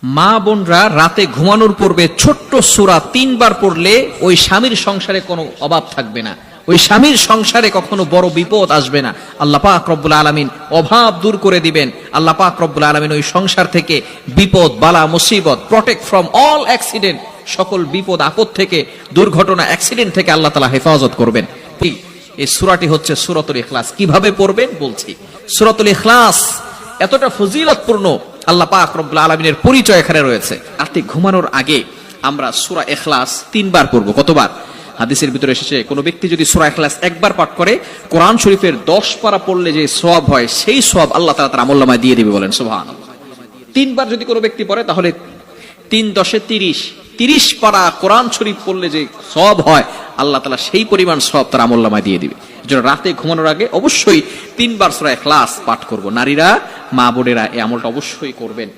মা বোনরা রাতে ঘুমানোর পূর্বে ছোট্ট সূরা 3 বার পড়লে ওই স্বামীর সংসারে কোনো অভাব থাকবে না, ওই স্বামীর সংসারে কখনো বড় বিপদ আসবে না। আল্লাহ পাক রব্বুল আলামিন অভাব দূর করে দিবেন। আল্লাহ পাক রব্বুল আলামিন ওই সংসার থেকে বিপদ বালা মুসিবত, প্রটেক্ট ফ্রম অল অ্যাক্সিডেন্ট, সকল বিপদ আপদ থেকে, দুর্ঘটনা অ্যাক্সিডেন্ট থেকে আল্লাহ তাআলা হেফাজত করবেন। এই সূরাটি হচ্ছে সূরাতুল ইখলাস। কিভাবে পড়বেন বলছি। সূরাতুল ইখলাস এতটা ফজিলতপূর্ণ, আল্লাহ পাক রব্বুল আলামিনের পরিচয় এখানে রয়েছে। রাতে ঘুমানোর আগে আমরা সূরা ইখলাস 3 বার পড়ব। কতবার? হাদিসের ভিতরে এসেছে কোন ব্যক্তি যদি সূরা ইখলাস একবার পাঠ করে, কোরআন শরীফের 10 পারা পড়লে যে সওয়াব হয়, সেই সওয়াব আল্লাহ তাআলা তার আমলনামায় দিয়ে দিবে। বলেন সুবহানাল্লাহ। 3 বার যদি কোনো ব্যক্তি পড়ে, তাহলে 3 10 30 পারা কোরআন শরীফ পড়লে যে সওয়াব হয়, আল্লাহ তাআলা সেই পরিমাণ সওয়াব তার আমলনামায় দিয়ে দিবে। এজন্য রাতে ঘুমানোর আগে অবশ্যই 3 বার সূরা ইখলাস পাঠ করব। নারীরা, মা বোনেরা এই আমলটা অবশ্যই করবেন।